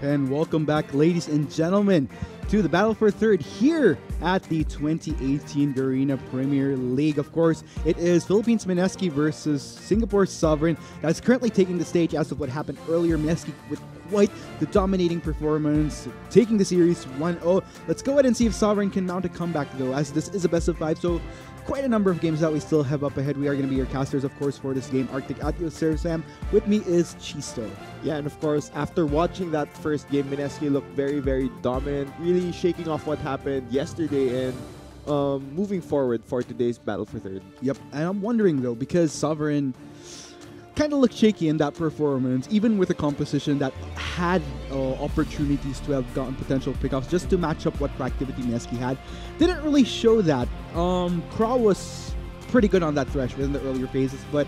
And welcome back, ladies and gentlemen, to the Battle for Third here at the 2018 Garena Premier League. Of course, it is Philippines MSK versus Singapore Sovereign that's currently taking the stage as of what happened earlier. MSK with quite the dominating performance, taking the series 1-0. Let's go ahead and see if Sovereign can mount a comeback, though, as this is a best of 5, so quite a number of games that we still have up ahead. We are going to be your casters, of course, for this game. Arctic at your serve, Sam. With me is Chisto. Yeah, and of course, after watching that first game, MSK looked very, very dominant, really shaking off what happened yesterday and moving forward for today's Battle for Third. Yep, and I'm wondering, though, because Sovereign kind of looked shaky in that performance, even with a composition that had opportunities to have gotten potential pickoffs just to match up what proactivity MSK had. Didn't really show that. Crow was pretty good on that thresh within the earlier phases, but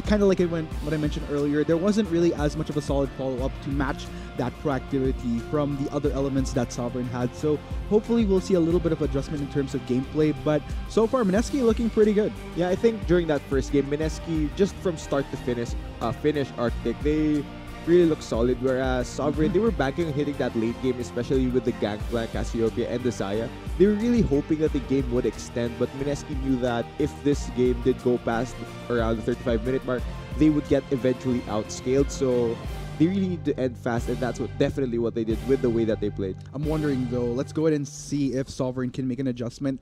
kind of like what I mentioned earlier, there wasn't really as much of a solid follow-up to match that proactivity from the other elements that Sovereign had. So hopefully we'll see a little bit of adjustment in terms of gameplay, but so far MSK looking pretty good. Yeah, I think during that first game, MSK, just from start to finish Arctic, they really looked solid, whereas Sovereign, they were banking on hitting that late game, especially with the Gangplank, Cassiopeia, and the Saya. They were really hoping that the game would extend, but MSK knew that if this game did go past around the 35-minute mark, they would get eventually outscaled, so they really need to end fast, and that's definitely what they did with the way that they played. I'm wondering, though, let's go ahead and see if Sovereign can make an adjustment.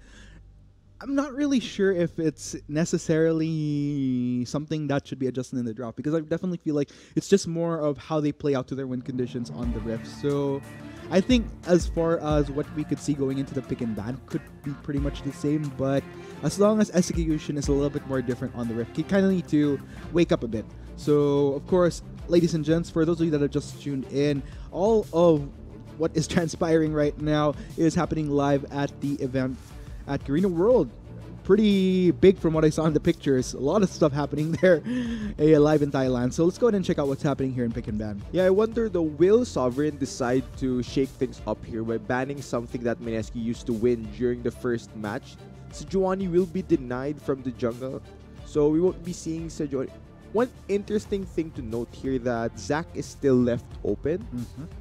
I'm not really sure if it's necessarily something that should be adjusted in the draft, because I definitely feel like it's just more of how they play out to their win conditions on the rift. So I think as far as what we could see going into the pick and ban could be pretty much the same, but as long as execution is a little bit more different on the rift, you kind of need to wake up a bit. So of course, ladies and gents, for those of you that have just tuned in, all of what is transpiring right now is happening live at the event at Garena World. Pretty big from what I saw in the pictures. A lot of stuff happening there live in Thailand. So let's go ahead and check out what's happening here in Pick and Ban. Yeah, I wonder though, will Sovereign decide to shake things up here by banning something that MSK used to win during the first match? Sejuani will be denied from the jungle, so we won't be seeing Sejuani. One interesting thing to note here that Zac is still left open.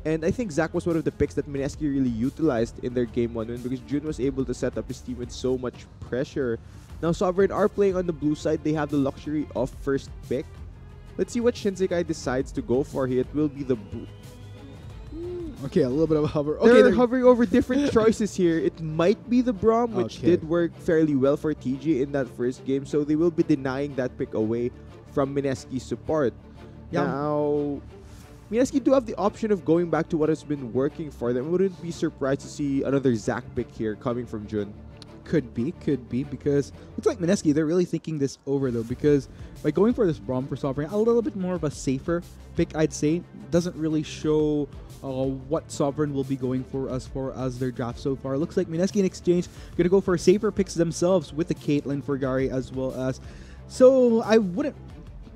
And I think Zac was one of the picks that MSK really utilized in their game 1 win, because Jun was able to set up his team with so much pressure. Now Sovereign are playing on the blue side. They have the luxury of first pick. Let's see what Shinsekai decides to go for here. It will be the Okay, a little bit of a hover. Okay, they're they're hovering over different choices here. It might be the Braum, which did work fairly well for TG in that first game. So they will be denying that pick away from MSK's support. Yeah. Now, MSK do have the option of going back to what has been working for them. I wouldn't be surprised to see another Zac pick here coming from Jun. Could be, because looks like MSK, they're really thinking this over, though, because by going for this Braum for Sovereign, a little bit more of a safer pick, I'd say. Doesn't really show what Sovereign will be going for as far as their draft so far. Looks like MSK in exchange gonna go for safer picks themselves with the Caitlyn for Gary as well as. So I wouldn't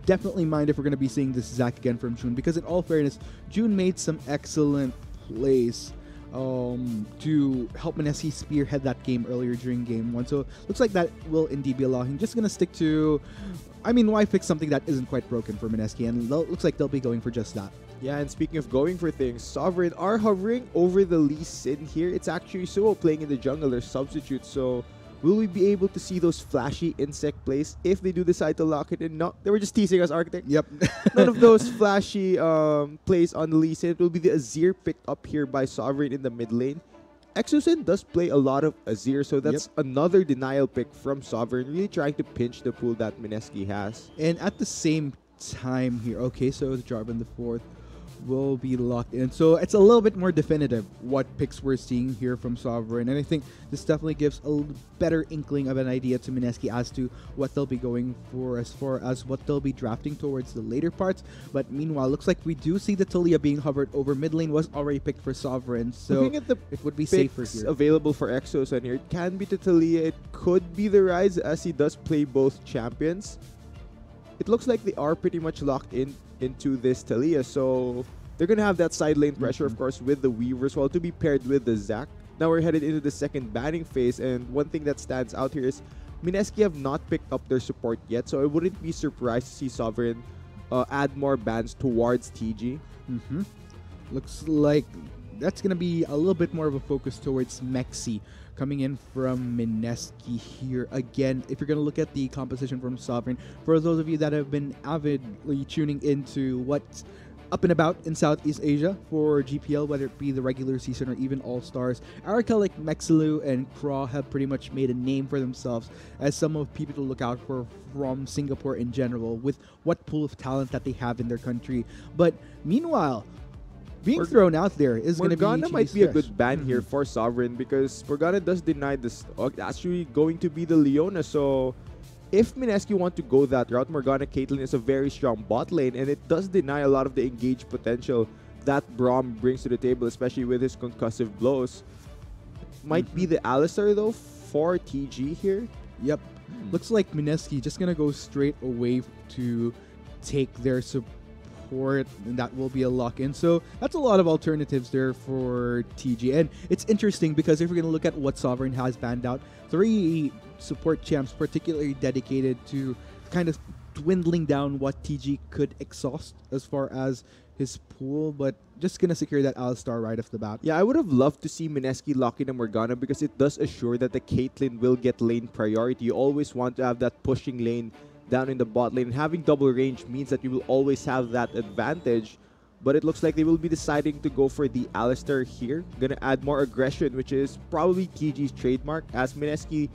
definitely mind if we're going to be seeing this Zac again from Jun, because in all fairness, Jun made some excellent plays to help MSK spearhead that game earlier during game 1. So looks like that will indeed be allowing. Just going to stick to, I mean, why fix something that isn't quite broken for MSK? And looks like they'll be going for just that. Yeah, and speaking of going for things, Sovereign are hovering over the Lee Sin here. It's actually Suo playing in the jungle, their substitute, so will we be able to see those flashy insect plays if they do decide to lock it in? No, they were just teasing us, Arctic. Yep. None of those flashy plays on the Lee Sin. It will be the Azir picked up here by Sovereign in the mid lane. Exosin does play a lot of Azir, so that's another denial pick from Sovereign, really trying to pinch the pool that MSK has. And at the same time here, okay, so the Jarvan the 4th will be locked in. So it's a little bit more definitive what picks we're seeing here from Sovereign. And I think this definitely gives a better inkling of an idea to MSK as to what they'll be going for as far as what they'll be drafting towards the later parts. But meanwhile, looks like we do see the Talia being hovered over. Mid lane was already picked for Sovereign, so looking at the it would be safer here. Available for Exos on here, it can be the Talia. It could be the Rise, as he does play both champions. It looks like they are pretty much locked into this Talia, so they're going to have that side lane pressure, of course, with the Weaver as well, to be paired with the Zac. Now we're headed into the second banning phase, and one thing that stands out here is MSK have not picked up their support yet, so I wouldn't be surprised to see Sovereign add more bans towards TG. Looks like that's going to be a little bit more of a focus towards Mexi coming in from Mineski here. Again, if you're going to look at the composition from Sovereign, for those of you that have been avidly tuning into what's up and about in Southeast Asia for GPL, whether it be the regular season or even All-Stars, Arca like Mexilu and Craw have pretty much made a name for themselves as some of people to look out for from Singapore in general with what pool of talent that they have in their country. But meanwhile, being thrown out there is going to be Morgana might be a good ban here for Sovereign because Morgana does deny this. Actually, going to be the Leona. So, if Mineski want to go that route, Morgana Caitlyn is a very strong bot lane, and it does deny a lot of the engage potential that Braum brings to the table, especially with his concussive blows. Might be the Alistar though for TG here. Yep. Looks like Mineski just going to go straight away to take their support, and that will be a lock-in. So that's a lot of alternatives there for TG. And it's interesting because if we're going to look at what Sovereign has banned out, 3 support champs particularly dedicated to kind of dwindling down what TG could exhaust as far as his pool, but just going to secure that Alistar right off the bat. Yeah, I would have loved to see Mineski lock in a Morgana because it does assure that the Caitlyn will get lane priority. You always want to have that pushing lane down in the bot lane, and having double range means that you will always have that advantage. But it looks like they will be deciding to go for the Alistar here. Gonna add more aggression, which is probably TG's trademark. As Mineski,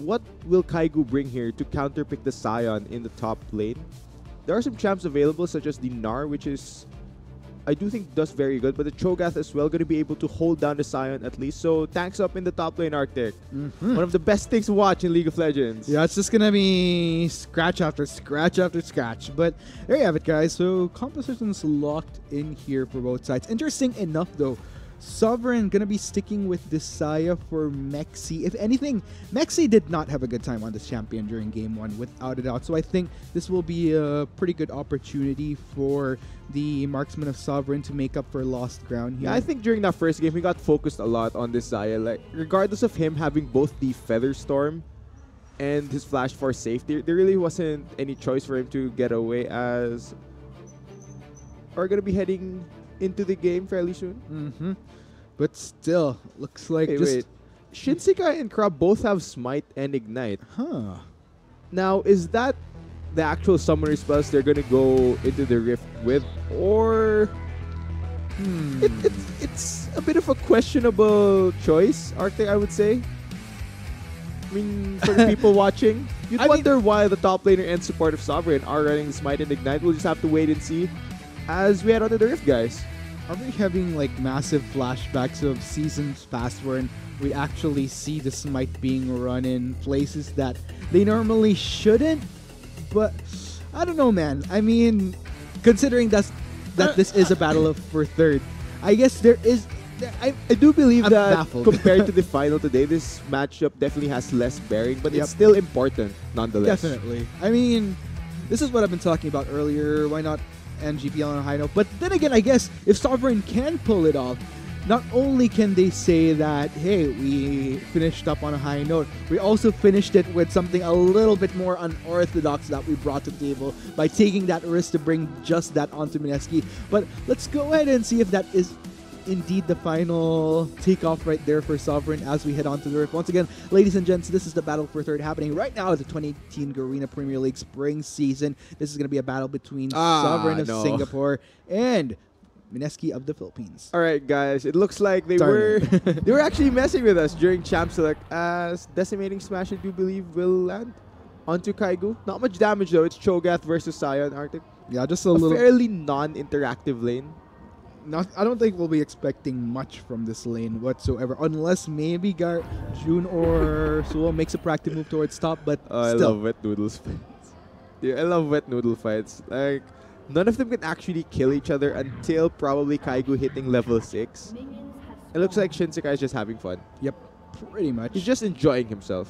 what will Kaigu bring here to counterpick the Sion in the top lane? There are some champs available, such as the Gnar, which is, I do think, does very good, but the Cho'Gath as well, going to be able to hold down the Sion at least. So, tanks up in the top lane, Arctic. One of the best things to watch in League of Legends. Yeah, it's just going to be scratch after scratch after scratch. But there you have it, guys. So, compositions locked in here for both sides. Interesting enough, though, Sovereign going to be sticking with Desaya for Mexi. If anything, Mexi did not have a good time on this champion during Game 1, without a doubt. So I think this will be a pretty good opportunity for the marksman of Sovereign to make up for lost ground here. Yeah, I think during that first game, he got focused a lot on Desaya. Like, regardless of him having both the Feather Storm and his Flash Force safe, there really wasn't any choice for him to get away, as are going to be heading into the game fairly soon. But still, looks like wait. Shinsekai and Krab both have Smite and Ignite. Huh. Now, is that the actual summoner spells they're gonna go into the Rift with, or it's a bit of a questionable choice, Arctic, I would say. I mean, for the people watching, you'd wonder why the top laner and support of Sovereign are running Smite and Ignite. We'll just have to wait and see as we head onto the Rift, guys. Are we having like massive flashbacks of seasons past where we actually see the Smite being run in places that they normally shouldn't? But I don't know, man. I mean, considering that this is a battle for third, I guess there is. I do believe I'm that baffled. compared to the final today, this matchup definitely has less bearing, but it's still important nonetheless. Definitely. I mean, this is what I've been talking about earlier. Why not end GPL on a high note? But then again, I guess if Sovereign can pull it off, not only can they say that, hey, we finished up on a high note, we also finished it with something a little bit more unorthodox that we brought to the table by taking that risk to bring just that onto Mineski. But let's go ahead and see if that is indeed the final takeoff right there for Sovereign as we head on to the Rift. Once again, ladies and gents, this is the battle for third happening right now at the 2018 Garena Premier League spring season. This is going to be a battle between Sovereign of Singapore and Mineski of the Philippines. All right, guys, it looks like they were actually messing with us during Champ Select, as Decimating Smash, I do believe, will land onto Kaigu. Not much damage though. It's Cho'Gath versus Sion, Arctic. Yeah, just a little fairly non-interactive lane. I don't think we'll be expecting much from this lane whatsoever, unless maybe June or Suo makes a practice move towards top. But I still. love wet noodles fights. Yeah, I love wet noodle fights. Like, none of them can actually kill each other until probably Kaigu hitting level 6. It looks like Shinsekai is just having fun. Yep, pretty much. He's just enjoying himself.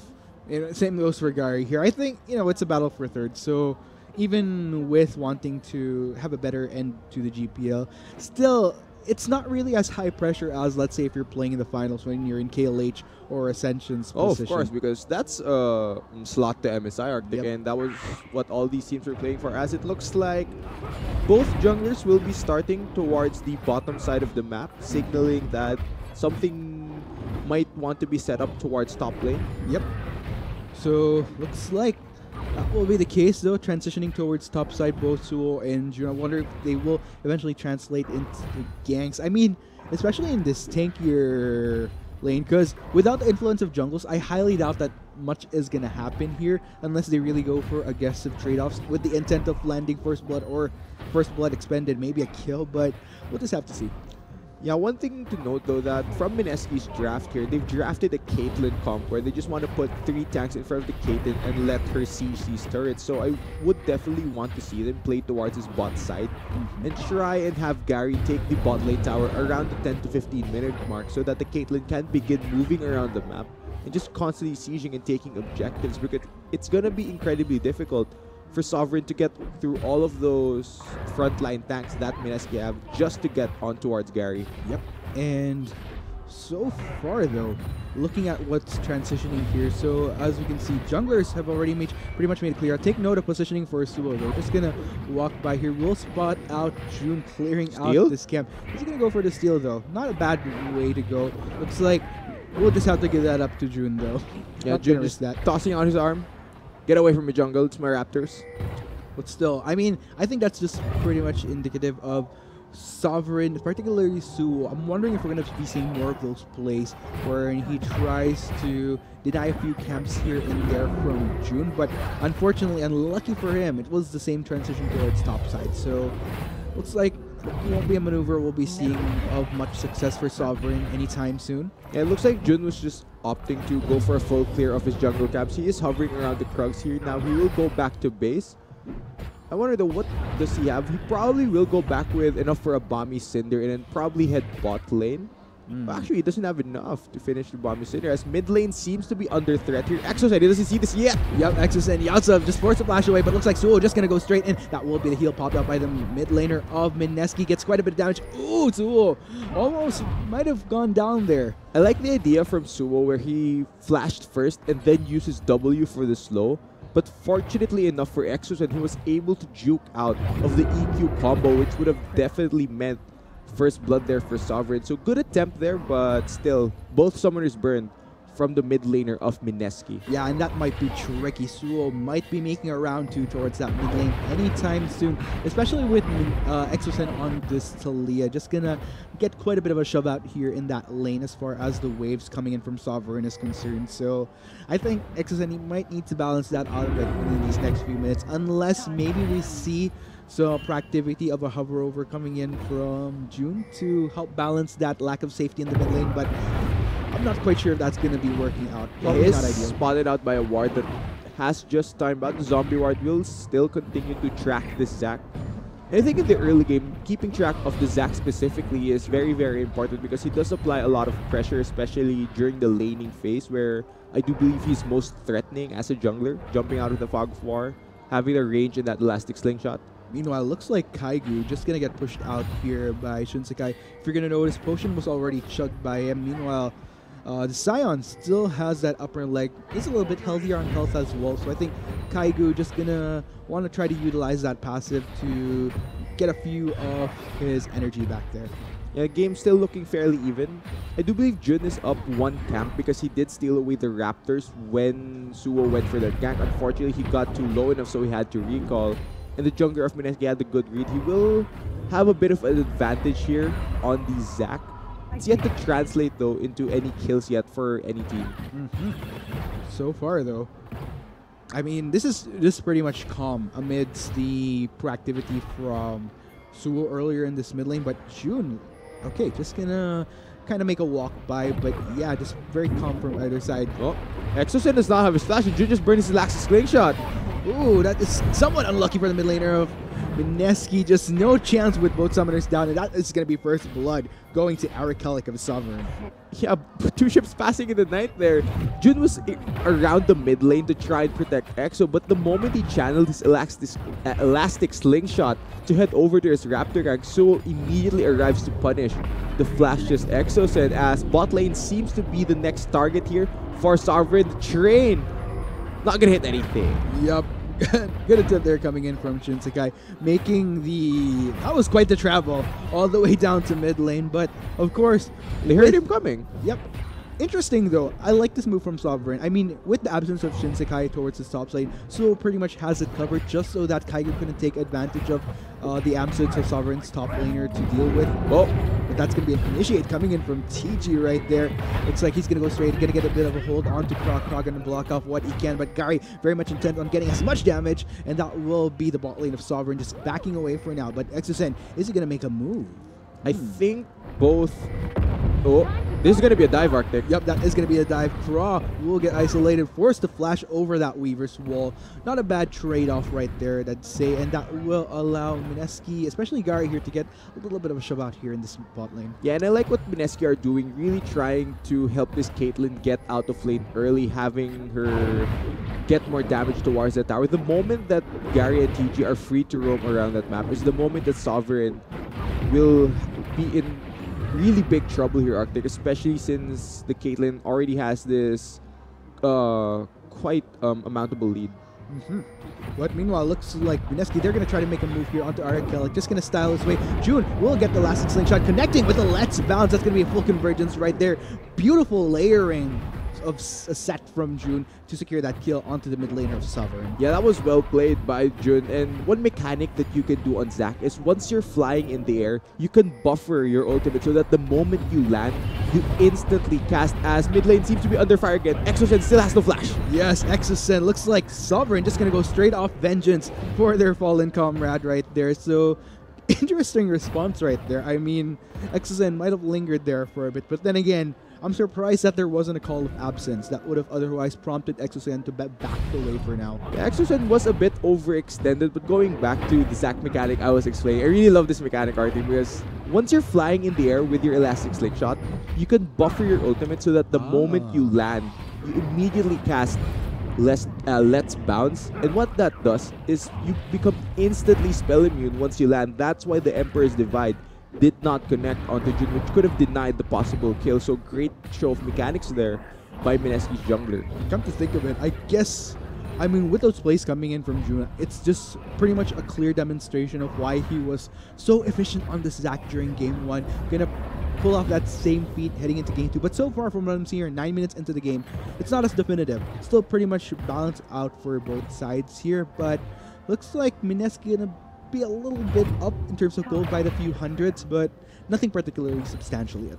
Same goes for Gary here. I think it's a battle for third. So even with wanting to have a better end to the GPL, still it's not really as high pressure as, let's say, if you're playing in the finals when you're in KLH or Ascension's Oh, position. of course, because that's slot to MSI Arctic, Yep. and that was what all these teams were playing for. As it looks like both junglers will be starting towards the bottom side of the map, signaling that something might want to be set up towards top lane. Yep. So looks like that will be the case though, transitioning towards top side both Suo and Jun. I wonder if they will eventually translate into ganks. I mean, especially in this tankier lane, because without the influence of jungles, I highly doubt that much is going to happen here unless they really go for aggressive trade-offs with the intent of landing first blood or first blood expended, maybe a kill, but we'll just have to see. Yeah, one thing to note though, that from Mineski's draft here, they've drafted a Caitlyn comp where they just want to put 3 tanks in front of the Caitlyn and let her siege these turrets. So I would definitely want to see them play towards his bot side and try and have Gary take the bot lane tower around the 10 to 15 minute mark so that the Caitlyn can begin moving around the map and just constantly sieging and taking objectives, because it's going to be incredibly difficult for Sovereign to get through all of those frontline tanks that Mineski have just to get on towards Gary. Yep. And so far though, looking at what's transitioning here, so as we can see, junglers have already pretty much made it clear. Take note of positioning for Suo though. Just gonna walk by here. We'll spot out June clearing Steal? out this camp. He's gonna go for the steal though. Not a bad way to go. Looks like we'll just have to give that up to June though. Yeah, Not June gonna just risk that. tossing out his arm. Get away from my jungle, it's my Raptors. But still, I mean, I think that's just pretty much indicative of Sovereign, particularly Suo. I'm wondering if we're going to be seeing more of those plays where he tries to deny a few camps here and there from June. But unfortunately, unlucky for him, it was the same transition towards top side. So looks like it won't be a maneuver we'll be seeing of much success for Sovereign anytime soon. Yeah, it looks like Jun was just opting to go for a full clear of his jungle camps. He is hovering around the Krugs here. Now he will go back to base. I wonder though, what does he have? He probably will go back with enough for a Bomby Cinder and then probably head bot lane. But actually, he doesn't have enough to finish the Bomby Cinder, as mid lane seems to be under threat here. Exocide, he doesn't see this yet. Yep, Exos and Yatsa just forced the flash away, but looks like Suo just gonna go straight in. That will be the heal popped out by the mid laner of Mineski. Gets quite a bit of damage. Ooh, Suo almost might have gone down there. I like the idea from Suo where he flashed first and then uses W for the slow. But fortunately enough for Exos, and he was able to juke out of the EQ combo, which would have definitely meant first blood there for Sovereign. So good attempt there, but still, both summoners burned from the mid laner of Mineski. Yeah, and that might be tricky. Suo might be making a round 2 towards that mid lane anytime soon, especially with Exosen on this Talia. Just gonna get quite a bit of a shove out here in that lane as far as the waves coming in from Sovereign is concerned. So I think Exosen might need to balance that out a bit in these next few minutes, unless maybe we see some proactivity of a hover over coming in from June to help balance that lack of safety in the mid lane, but I'm not quite sure if that's going to be working out. He Probably is not ideal. spotted out by a ward that has just timed out. The zombie ward will still continue to track this Zac. And I think in the early game, keeping track of the Zac specifically is very, very important, because he does apply a lot of pressure, especially during the laning phase, where I do believe he's most threatening as a jungler, jumping out of the Fog of War, having the range in that elastic slingshot. Meanwhile, looks like Kaigu just going to get pushed out here by Shunsakai. If you're going to notice, Potion was already chugged by him. Meanwhile, the Scion still has that upper leg. He's a little bit healthier on health as well, so I think Kaigu just gonna want to try to utilize that passive to get a few of his energy back there. Yeah, game still looking fairly even. I do believe Jun is up 1 camp because he did steal away the Raptors when Suo went for that gank. Unfortunately, he got too low enough, so he had to recall. And the jungler of Mineski had a good read. He will have a bit of an advantage here on the Zac. It's yet to translate though into any kills yet for any team. So far though, I mean, this is pretty much calm amidst the proactivity from Suo earlier in this mid lane, but June, okay, just gonna kind of make a walk by, but yeah, just very calm from either side. Oh, Exosen does not have his flash, and Jun just burned his elastic slingshot. Ooh, that is somewhat unlucky for the mid laner of Mineski. Just no chance with both summoners down, and that is going to be first blood going to Arikelic of Sovereign. Yeah, 2 ships passing in the night there. Jun was around the mid lane to try and protect EXO, but the moment he channeled his elastic slingshot to head over to his Raptor rank, Suo immediately arrives to punish the flashless EXO, and as bot lane seems to be the next target here for Sovereign, the train not gonna hit anything. Yup. Good attempt there coming in from Shinsekai, making the... That was quite the travel all the way down to mid lane, but of course... They heard him coming. Yep. Interesting though, I like this move from Sovereign. I mean, with the absence of Shinsekai towards his top lane, Suo pretty much has it covered just so that Kaiger couldn't take advantage of the absence of Sovereign's top laner to deal with. Oh, but that's going to be an initiate coming in from TG right there. Looks like he's going to go straight, going to get a bit of a hold onto Croc. Croc going to block off what he can, but Gary very much intent on getting as much damage, and that will be the bot lane of Sovereign just backing away for now. But XSN, is he going to make a move? I think both... Oh, this is going to be a dive, Arctic. Yep, that is going to be a dive. Craw will get isolated, forced to flash over that Weaver's wall. Not a bad trade-off right there, I'd say, and that will allow Mineski, especially Gary here, to get a little bit of a shove out here in this bot lane. Yeah, and I like what Mineski are doing, really trying to help this Caitlyn get out of lane early, having her get more damage towards the tower. The moment that Gary and TG are free to roam around that map is the moment that Sovereign will be in really big trouble here, Arctic, especially since the Caitlyn already has this quite amountable lead. But meanwhile, looks like Mineski, they're going to try to make a move here onto Arikelic, just going to style his way. June will get the elastic slingshot, connecting with the Let's Bounce. That's going to be a full convergence right there. Beautiful layering of a set from June to secure that kill onto the mid laner of Sovereign. Yeah, that was well played by Jun. And one mechanic that you can do on Zac is once you're flying in the air, you can buffer your ultimate so that the moment you land, you instantly cast, as mid lane seems to be under fire again. Exosen still has no flash. Yes, Exosen looks like Sovereign just going to go straight off Vengeance for their fallen comrade right there. So interesting response right there. I mean, Exosen might have lingered there for a bit, but then again, I'm surprised that there wasn't a call of absence that would have otherwise prompted Exosen to back away for now. Yeah, Exosen was a bit overextended, but going back to the Zac mechanic I was explaining, I really love this mechanic, Artie, because once you're flying in the air with your elastic slingshot, you can buffer your ultimate so that the moment you land, you immediately cast Let's Bounce. And what that does is you become instantly spell immune once you land. That's why the Emperor's Divide did not connect onto Jun, which could have denied the possible kill. So great show of mechanics there by Mineski's jungler. Come to think of it, I guess, I mean, with those plays coming in from Jun, it's just pretty much a clear demonstration of why he was so efficient on this Zac during Game 1. Gonna pull off that same feat heading into Game 2. But so far from what I'm seeing here, 9 minutes into the game, it's not as definitive. Still pretty much balanced out for both sides here, but looks like Mineski gonna be a little bit up in terms of gold by the few hundreds, but nothing particularly substantial yet.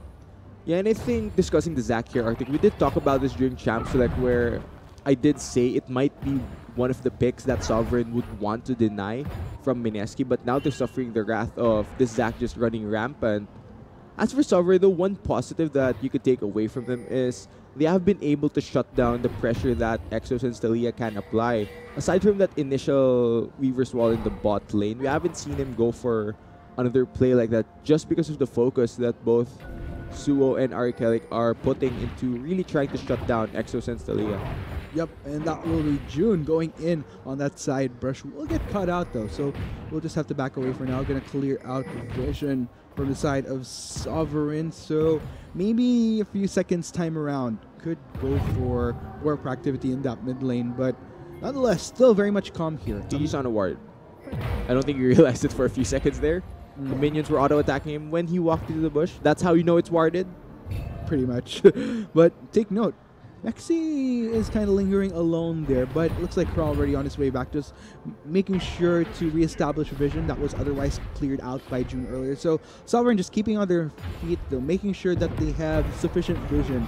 Yeah, and I think discussing the Zac here, Arctic, we did talk about this during Champ Select, where I did say it might be one of the picks that Sovereign would want to deny from Mineski, but now they're suffering the wrath of this Zac just running rampant. As for Sovereign, the one positive that you could take away from them is they have been able to shut down the pressure that Exos and Stelia can apply. Aside from that initial Weaver's Wall in the bot lane, we haven't seen him go for another play like that just because of the focus that both Suo and Arikelic are putting into really trying to shut down Exos and Stelia. Yep, and that will be June going in on that side brush. We'll get cut out though, so we'll just have to back away for now. Gonna clear out vision from the side of Sovereign, so maybe a few seconds time around could go for more proactivity in that mid lane, but nonetheless, still very much calm here. He's on a ward. I don't think you realized it for a few seconds there. The minions were auto-attacking him when he walked into the bush. That's how you know it's warded. Pretty much. But take note, Mexi is kind of lingering alone there, but it looks like Kral already on his way back, just making sure to reestablish vision that was otherwise cleared out by June earlier. So Sovereign just keeping on their feet though, making sure that they have sufficient vision,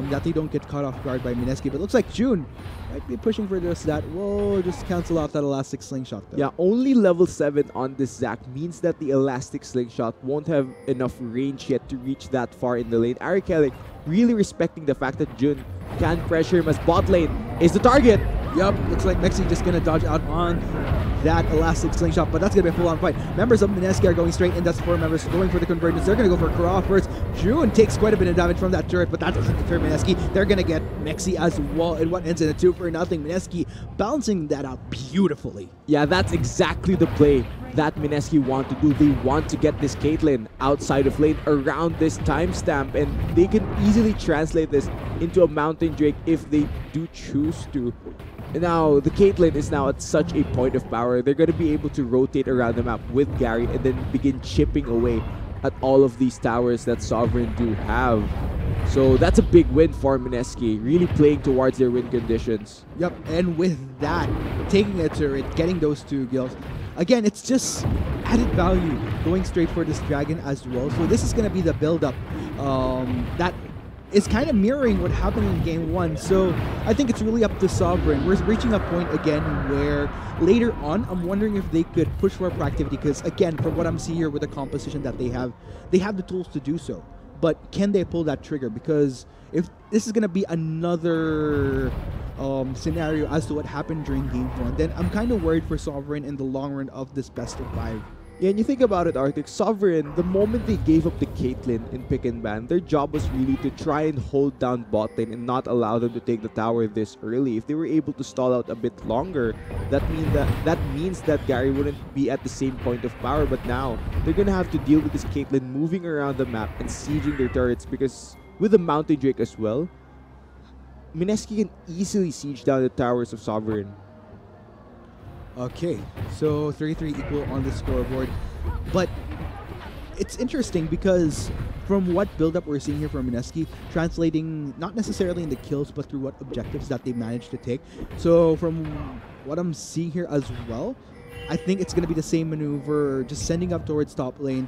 that they don't get caught off guard by Mineski. But it looks like June might be pushing for just that. Whoa, just cancel out that elastic slingshot though. Yeah, only level 7 on this Zac means that the elastic slingshot won't have enough range yet to reach that far in the lane. Arikelic really respecting the fact that Jun can pressure him as bot lane is the target. Yup, looks like Mexi just gonna dodge out on that elastic slingshot, but that's gonna be a full-on fight. Members of MSK are going straight in. That's 4 members going for the convergence. They're gonna go for Kra first. June takes quite a bit of damage from that turret, but that doesn't deter MSK. They're gonna get Mexi as well in what ends in a 2-0. MSK balancing that out beautifully. Yeah, that's exactly the play that Mineski want to do. They want to get this Caitlyn outside of lane around this timestamp, and they can easily translate this into a Mountain Drake if they do choose to. Now, the Caitlyn is now at such a point of power. They're going to be able to rotate around the map with Gary and then begin chipping away at all of these towers that Sovereign do have. So that's a big win for Mineski, really playing towards their win conditions. Yep, and with that, taking a turret, getting those 2 kills, again, it's just added value going straight for this dragon as well. So this is going to be the build-up that is kind of mirroring what happened in game 1. So I think it's really up to Sovereign. We're reaching a point again where later on, I'm wondering if they could push for proactivity, because again, from what I'm seeing here with the composition that they have the tools to do so. But can they pull that trigger? Because if this is going to be another scenario as to what happened during game 1, then I'm kind of worried for Sovereign in the long run of this best of 5. Yeah, and you think about it, Arctic, Sovereign, the moment they gave up the Caitlyn in pick and ban, their job was really to try and hold down bot lane and not allow them to take the tower this early. If they were able to stall out a bit longer, that means that Gary wouldn't be at the same point of power. But now, they're gonna have to deal with this Caitlyn moving around the map and sieging their turrets, because with the Mountain Drake as well, Mineski can easily siege down the towers of Sovereign. Okay, so 3-3 equal on the scoreboard. But it's interesting because from what build-up we're seeing here from Mineski, translating not necessarily in the kills, but through what objectives that they managed to take. So from what I'm seeing here as well, I think it's going to be the same maneuver, just sending up towards top lane.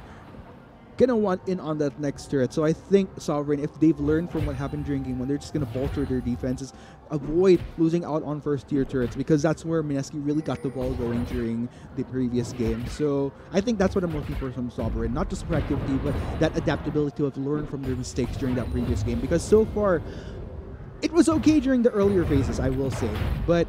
Gonna want in on that next turret. So I think Sovereign, if they've learned from what happened during game 1, they're just gonna bolster their defenses, avoid losing out on first tier turrets, because that's where Mineski really got the ball going during the previous game. So I think that's what I'm looking for from Sovereign, not just proactivity, but that adaptability to have learned from their mistakes during that previous game. Because so far, it was okay during the earlier phases, I will say, but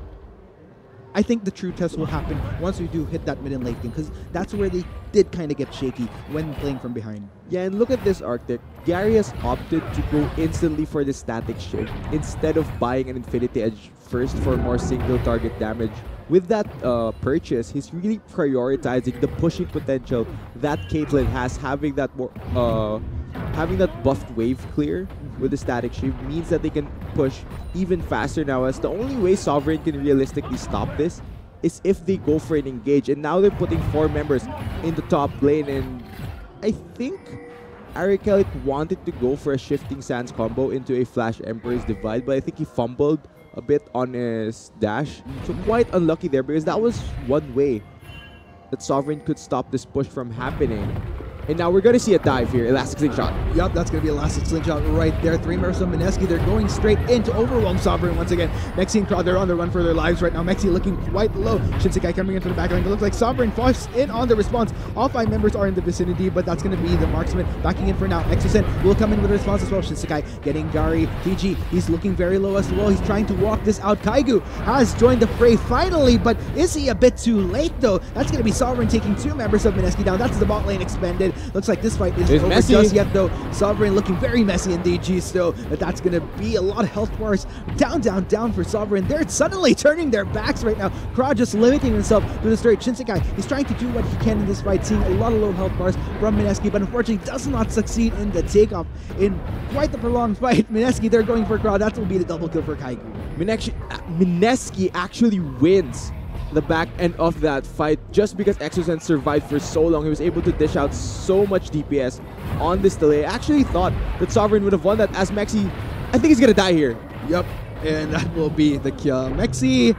I think the true test will happen once we do hit that mid and late game, because that's where they did kind of get shaky when playing from behind. Yeah, and look at this, Arctic. Gary has opted to go instantly for the static shift instead of buying an Infinity Edge first for more single target damage. With that purchase, he's really prioritizing the pushing potential that Caitlyn has. Having that buffed wave clear with the static shift means that they can push even faster now, as the only way Sovereign can realistically stop this is if they go for an engage. And now they're putting 4 members in the top lane, and I think Arikelik wanted to go for a Shifting Sands combo into a Flash Emperor's Divide, but I think he fumbled a bit on his dash. So quite unlucky there, because that was one way that Sovereign could stop this push from happening. And now we're going to see a dive here. Elastic Slingshot. Yup, that's going to be Elastic Slingshot right there. 3 members of Mineski. They're going straight into Overwhelm Sovereign once again. Mexi and Crowd, they're on the run for their lives right now. Mexi looking quite low. Shinsekai coming into the back line. It looks like Sovereign falls in on the response. All 5 members are in the vicinity, but that's going to be the marksman backing in for now. Exocen will come in with a response as well. Shinsekai getting Gary. TG, he's looking very low as well. He's trying to walk this out. Kaigu has joined the fray finally, but is he a bit too late though? That's going to be Sovereign taking 2 members of Mineski down. That's the bot lane expended. Looks like this fight is over just yet though. Sovereign looking very messy indeed, so that's gonna be a lot of health bars down for Sovereign. They're suddenly turning their backs right now. Kra just limiting himself to the straight. Shinsekai, he's trying to do what he can in this fight, seeing a lot of low health bars from Mineski, but unfortunately does not succeed in the takeoff in quite the prolonged fight. Mineski, they're going for Kra. That will be the double kill for Kaigu. Mineski actually wins the back end of that fight just because Exocen survived for so long. He was able to dish out so much DPS on this delay. I actually thought that Sovereign would have won that, as Mexi, I think he's gonna die here. Yep, and that will be the kill. Mexi,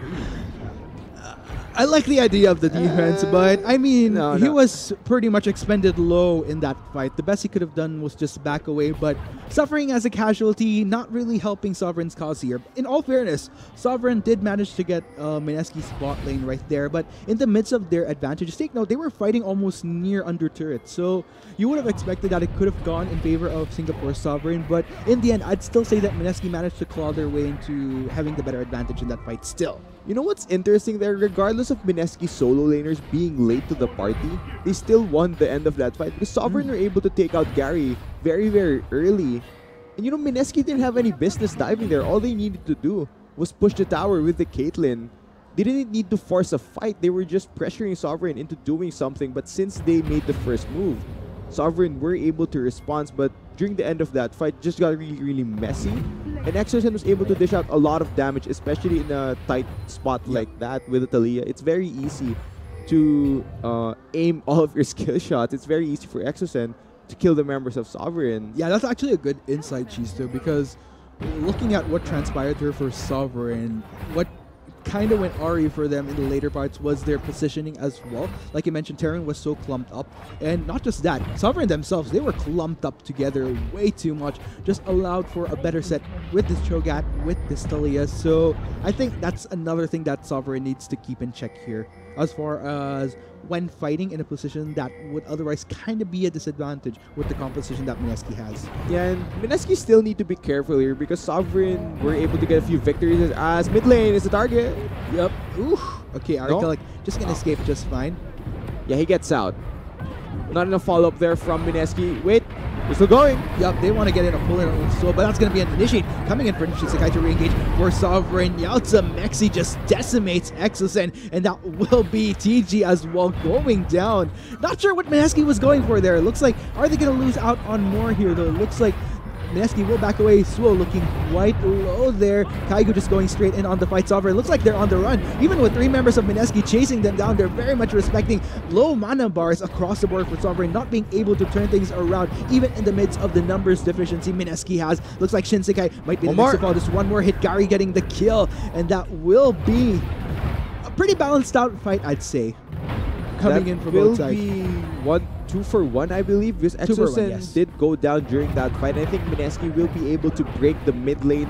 I like the idea of the defense, but I mean, he was pretty much expended low in that fight. The best he could have done was just back away, but suffering as a casualty, not really helping Sovereign's cause here. In all fairness, Sovereign did manage to get Mineski's bot lane right there, but in the midst of their advantage, take note, they were fighting almost near under turret, so you would have expected that it could have gone in favor of Singapore Sovereign, but in the end, I'd still say that Mineski managed to claw their way into having the better advantage in that fight still. You know what's interesting there? Regardless of Mineski's solo laners being late to the party, they still won the end of that fight because Sovereign were able to take out Gary very, very early. And you know, Mineski didn't have any business diving there. All they needed to do was push the tower with the Caitlyn. They didn't need to force a fight. They were just pressuring Sovereign into doing something. But since they made the first move, Sovereign were able to respond, but during the end of that fight, just got really, really messy. And Exocen was able to dish out a lot of damage, especially in a tight spot like that with the Talia. It's very easy to aim all of your skill shots. It's very easy for Exocen to kill the members of Sovereign. Yeah, that's actually a good insight, Chisto, because looking at what transpired here for Sovereign, what kind of went RE for them in the later parts was their positioning as well. Like you mentioned, Terran was so clumped up, and not just that, Sovereign themselves, they were clumped up together way too much, just allowed for a better set with this Cho'Gath, with this Talia. So I think that's another thing that Sovereign needs to keep in check here, as far as when fighting in a position that would otherwise kind of be a disadvantage with the composition that Mineski has. Yeah, and Mineski still need to be careful here because Sovereign were able to get a few victories as mid lane is the target. Yep. Ooh. Okay, Arcalic just gonna escape just fine. Yeah, he gets out. Not enough follow-up there from Mineski. Wait, we're still going. Yup, they want to get in a full in so, but that's going to be an initiate coming in for Shinsekai to re-engage for Sovereign. Yaoza Mexi just decimates Exocen, and that will be TG as well going down. Not sure what Mineski was going for there. It looks like, are they going to lose out on more here though? It looks like Mineski will back away. Suo looking quite low there. Kaigu just going straight in on the fight. Sovereign looks like they're on the run. Even with 3 members of Mineski chasing them down, they're very much respecting low mana bars across the board for Sovereign, not being able to turn things around, even in the midst of the numbers deficiency Mineski has. Looks like Shinsekai might be the next to fall. Just one more hit. Gary getting the kill, and that will be a pretty balanced out fight, I'd say. Coming in from both sides. Will be 2 for 1, I believe, because Exocen did go down during that fight. I think Mineski will be able to break the mid lane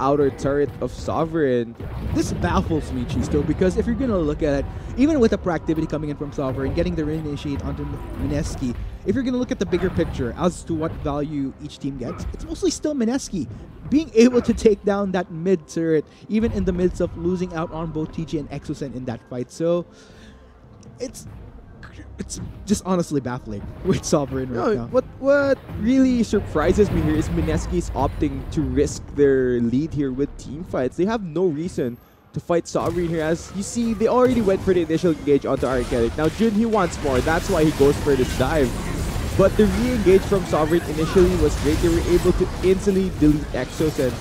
outer turret of Sovereign. This baffles me, Chisto, because if you're going to look at it, even with the proactivity coming in from Sovereign, getting the reinitiate onto Mineski, if you're going to look at the bigger picture as to what value each team gets, it's mostly still Mineski being able to take down that mid turret, even in the midst of losing out on both TG and Exocen in that fight. So it's just honestly baffling with Sovereign right now. What really surprises me here is Mineski's opting to risk their lead here with team fights. They have no reason to fight Sovereign here. As you see, they already went for the initial engage onto Arcalic. Now Jun, he wants more. That's why he goes for this dive. But the re-engage from Sovereign initially was great. They were able to instantly delete Exocen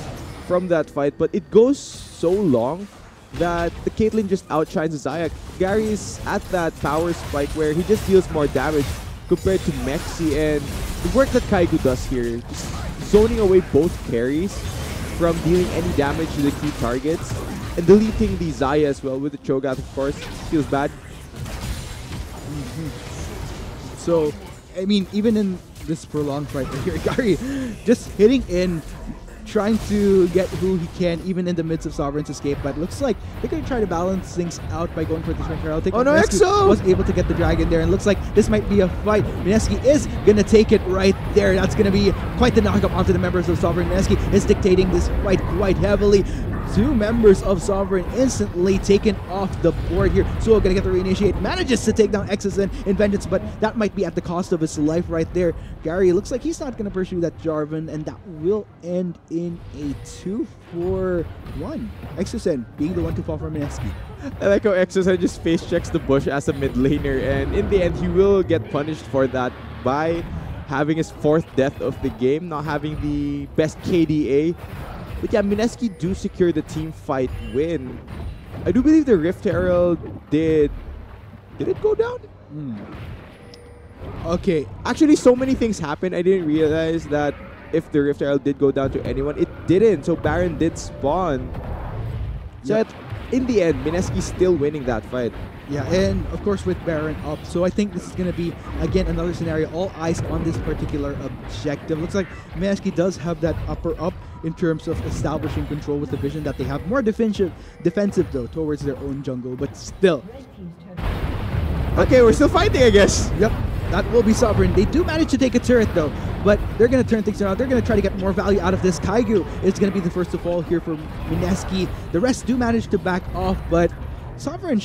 from that fight. But it goes so long that the Caitlyn just outshines Zayak. Gary is at that power spike where he just deals more damage compared to Mexi, and the work that Kaigu does here, just zoning away both carries from dealing any damage to the key targets, and deleting the Zaya as well with the Cho'Gath, of course, feels bad. So, I mean, even in this prolonged fight right here, Gary just hitting in, trying to get who he can, even in the midst of Sovereign's escape. But it looks like they're going to try to balance things out by going for the Sprint Herald. Oh no, Exo was able to get the dragon there, and looks like this might be a fight. Mineski is going to take it right there. That's going to be quite the knockup onto the members of Sovereign. Mineski is dictating this fight quite heavily. 2 members of Sovereign instantly taken off the board here. Suo gonna get the reinitiate, manages to take down Exocen in Vengeance, but that might be at the cost of his life right there. Gary looks like he's not gonna pursue that Jarvan, and that will end in a 2 for 1. Exocen being the one to fall for Mineski. I like how Exocen just face checks the bush as a mid laner, and in the end he will get punished for that by having his 4th death of the game, not having the best KDA. But yeah, Mineski do secure the team fight win. I do believe the Rift Herald did it go down? Okay. Actually, so many things happened. I didn't realize that if the Rift Herald did go down to anyone, it didn't. So Baron did spawn. So in the end, Mineski's still winning that fight. Yeah, and of course with Baron up, so I think this is going to be, again, another scenario, all eyes on this particular objective. Looks like MSK does have that upper up in terms of establishing control with the vision that they have. More defensive though, towards their own jungle, but still. Okay, we're still fighting, I guess. Yep, that will be Sovereign. They do manage to take a turret though, but they're going to turn things around. They're going to try to get more value out of this. Kaigu is going to be the first to fall here for MSK. The rest do manage to back off, but Sovereign,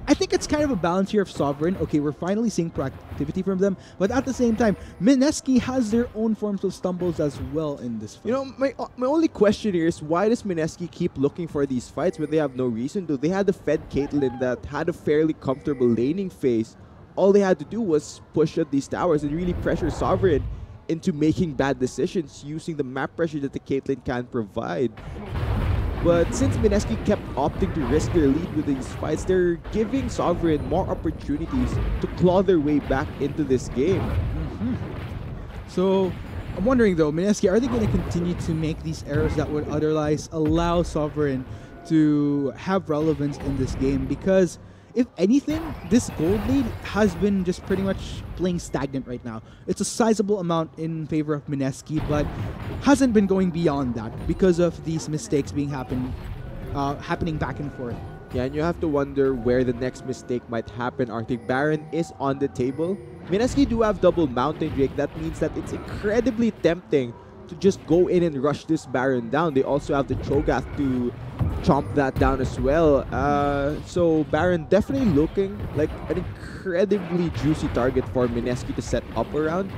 I think it's kind of a balance here of Sovereign. Okay, we're finally seeing proactivity from them, but at the same time, MSK has their own forms of stumbles as well in this fight. You know, my only question here is why does MSK keep looking for these fights when they have no reason to? They had the Fed Caitlyn that had a fairly comfortable laning phase. All they had to do was push at these towers and really pressure Sovereign into making bad decisions using the map pressure that the Caitlyn can provide. But since MSK kept opting to risk their lead with these fights, they're giving Sovereign more opportunities to claw their way back into this game. So, I'm wondering though, MSK, are they going to continue to make these errors that would otherwise allow Sovereign to have relevance in this game? Because if anything, this gold lead has been just pretty much playing stagnant right now. It's a sizable amount in favor of MSK, but hasn't been going beyond that because of these mistakes being happening back and forth. Yeah, and you have to wonder where the next mistake might happen. Arctic Baron is on the table. MSK do have double Mountain Drake. That means that it's incredibly tempting to just go in and rush this Baron down. They also have the Cho'Gath to chomp that down as well. So Baron definitely looking like an incredibly juicy target for MSK to set up around.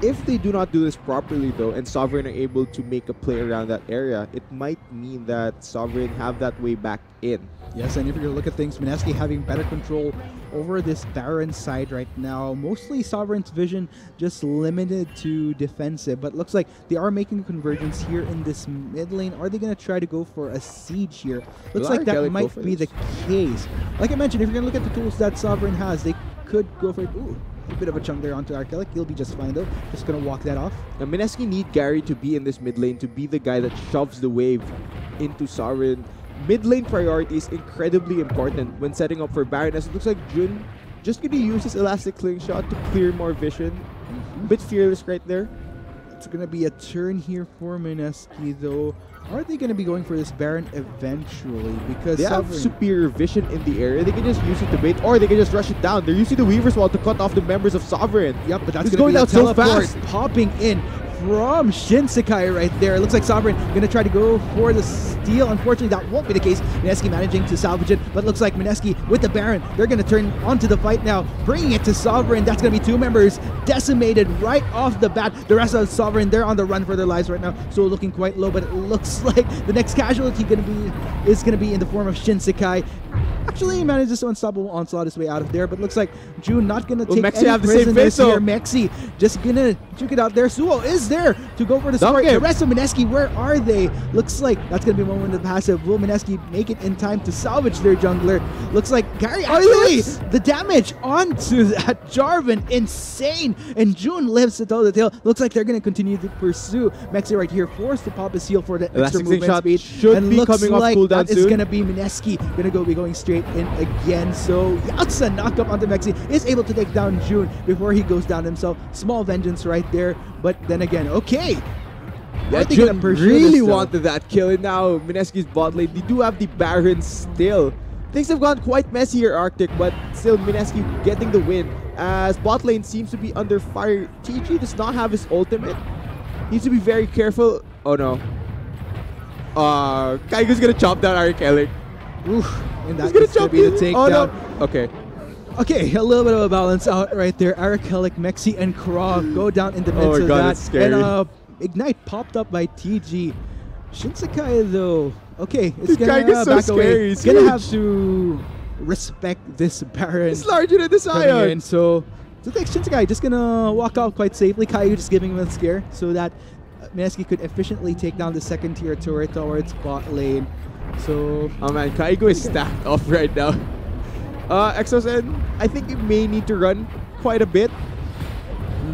If they do not do this properly though, and Sovereign are able to make a play around that area, it might mean that Sovereign have that way back in. Yes, and if you look at things, MSK having better control over this Baron side right now. Mostly Sovereign's vision just limited to defensive, but looks like they are making a convergence here in this mid lane. Are they going to try to go for a siege here? Looks like that might be the case. Like I mentioned, if you're going to look at the tools that Sovereign has, they could go for it. Ooh, a bit of a chunk there onto Arcelic. He'll be just fine though. Just going to walk that off. Now MSK need Gary to be in this mid lane, to be the guy that shoves the wave into Sovereign. Mid lane priority is incredibly important when setting up for Baron, as it looks like Jun just going to use his Elastic Slingshot to clear more vision. A bit fearless right there. It's going to be a turn here for MSK though. Are they going to be going for this Baron eventually? Because they have superior vision in the area. They can just use it to bait, or they can just rush it down. They're using the Weaver's Wall to cut off the members of Sovereign. Yep, but that's going to be a teleport popping in from Shinsekai right there. It looks like Sovereign going to try to go for the steal. Unfortunately, that won't be the case. MSK managing to salvage it, but looks like MSK with the Baron, they're going to turn onto the fight now, bringing it to Sovereign. That's going to be two members decimated right off the bat. The rest of Sovereign, they're on the run for their lives right now, so looking quite low, but it looks like the next casualty is going to be in the form of Shinsekai. Actually, he manages to unstoppable onslaught his way out of there, but looks like June not going to take Mexi any have the same face, here. Mexi just going to juke it out there. Suo is there to go for the support. The rest of MSK, where are they? Looks like that's going to be one with the passive. Will MSK make it in time to salvage their jungler? Looks like Gary actually, the damage onto that Jarvan, insane. And June lives to tell the tale. Looks like they're going to continue to pursue. Mexi right here, forced to pop his heal for the extra movement speed. Should be coming off cooldown soon. It's going to be MSK going to going straight in again. So Yatsa knocked up onto Mexi, is able to take down June before he goes down himself. Small vengeance right there, but then again, okay. Yeah, June really wanted that kill, and now MSK's bot lane, they do have the Baron still. Things have gone quite messy here, Arctic, but still MSK getting the win as bot lane seems to be under fire. TG does not have his ultimate. Needs to be very careful. Oh no. Kaigu's gonna chop down Arcelic. Oof. And that's going to be the takedown. Oh, no. Okay. Okay, a little bit of a balance out right there. Arcelic, Mexi, and Krog go down in the midst of that. That's scary. And Ignite popped up by TG. Shinsekai though, okay, it's going to back away. It's going to have to respect this Baron. It's larger than the Sion. So Shinsekai just going to walk out quite safely. Caillou just giving him a scare so that MSK could efficiently take down the second tier turret towards bot lane. So, oh man, Kaigo is stacked off right now. Exosen, I think you may need to run quite a bit.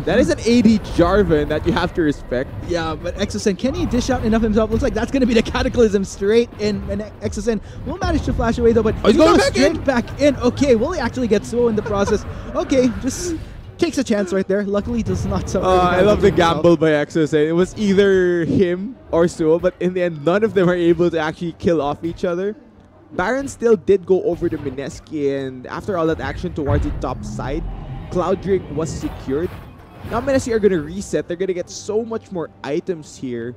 That is an 80 Jarvan that you have to respect. Yeah, but Exosen, can he dish out enough himself? Looks like that's going to be the Cataclysm straight in. And Exosen will manage to flash away though, but he's going goes back straight in. back in. Okay, will he actually get Suo in the process? Okay, just takes a chance right there. Luckily, does not suffer. I love the gamble by Exos. It was either him or Suo, but in the end, none of them are able to actually kill off each other. Baron still did go over to Mineski, and after all that action towards the top side, Cloud Drink was secured. Now Mineski are going to reset. They're going to get so much more items here.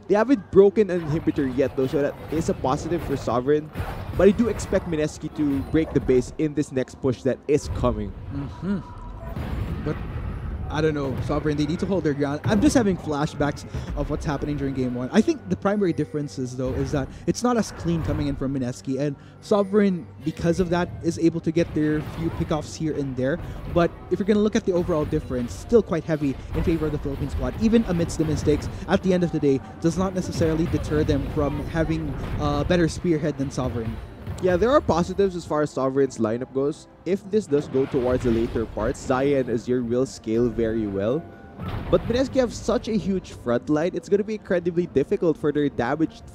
They haven't broken an inhibitor yet though, so that is a positive for Sovereign. But I do expect Mineski to break the base in this next push that is coming. But I don't know, Sovereign, they need to hold their ground. I'm just having flashbacks of what's happening during Game 1. I think the primary differences, though, is that it's not as clean coming in from Mineski, and Sovereign, because of that, is able to get their few pickoffs here and there. But if you're going to look at the overall difference, still quite heavy in favor of the Philippine squad, even amidst the mistakes. At the end of the day, does not necessarily deter them from having a better spearhead than Sovereign. Yeah, there are positives as far as Sovereign's lineup goes. If this does go towards the later parts, Zaya and Azir will scale very well. But Mineski have such a huge front line, it's going to be incredibly difficult for their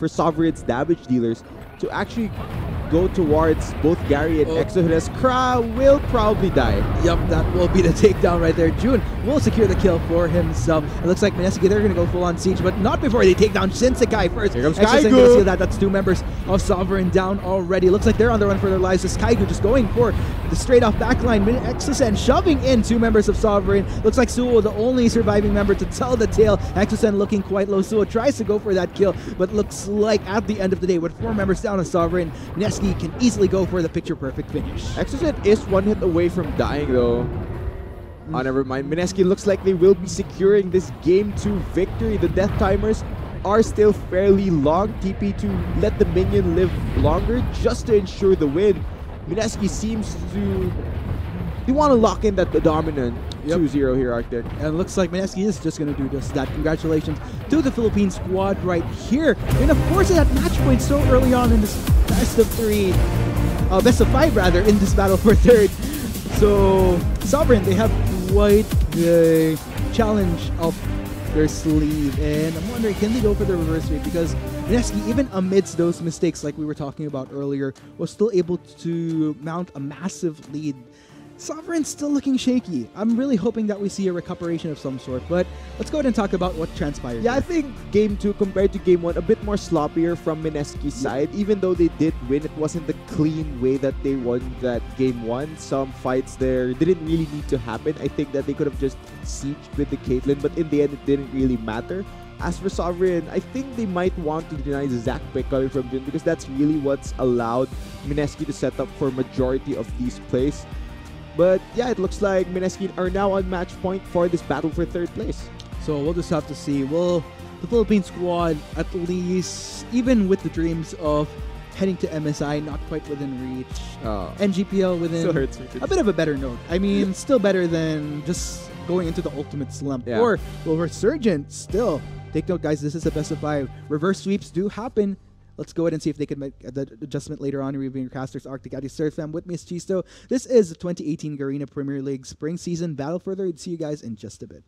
Sovereign's damage dealers to actually go towards both Gary and Exodus. Kra will probably die. Yup, that will be the takedown right there. June will secure the kill for himself. It looks like Mineski, they're going to go full on siege, but not before they take down Shinsekai first. Here comes Exosen Kaigu. gonna see that. That's two members of Sovereign down already. Looks like they're on the run for their lives. This Kaigu just going for the straight off backline. Exosen shoving in two members of Sovereign. Looks like Suo, the only surviving member to tell the tale. Exosen looking quite low. Suo tries to go for that kill, but looks like at the end of the day, with four members down on Sovereign, Mineski can easily go for the picture-perfect finish. Exoset is one hit away from dying though. Oh, never mind. Mineski looks like they will be securing this Game 2 victory. The death timers are still fairly long. TP to let the minion live longer just to ensure the win. Mineski seems to... They want to lock in that the dominant 2-0 here, Arctic. And it looks like Mineski is just going to do just that. Congratulations to the Philippine squad right here. And of course, at that match point so early on in this best of five rather, in this battle for third. So, Sovereign, they have quite a challenge up their sleeve. And I'm wondering, can they go for the reverse sweep? Because Mineski, even amidst those mistakes like we were talking about earlier, was still able to mount a massive lead. Sovereign's still looking shaky. I'm really hoping that we see a recuperation of some sort, but let's go ahead and talk about what transpired. Yeah, I think Game 2 compared to Game 1, a bit more sloppier from Mineski's side. Even though they did win, it wasn't the clean way that they won that Game 1. Some fights there didn't really need to happen. I think that they could have just sieged with the Caitlyn, but in the end, it didn't really matter. As for Sovereign, I think they might want to deny the Zac pick coming from Jun because that's really what's allowed Mineski to set up for majority of these plays. But yeah, it looks like Mineski are now on match point for this battle for third place. So we'll just have to see. Will the Philippine squad, at least, even with the dreams of heading to MSI, not quite within reach, and GPL within Still hurts me. a bit of a better note. I mean, still better than just going into the ultimate slump. Yeah. Or will Resurgent still? Take note, guys, this is a best of 5. Reverse sweeps do happen. Let's go ahead and see if they can make the adjustment later on. Reviewing casters, Arctic Addy Surfam with me is Chisto. This is the 2018 Garena Premier League Spring Season Battle for Third. See you guys in just a bit.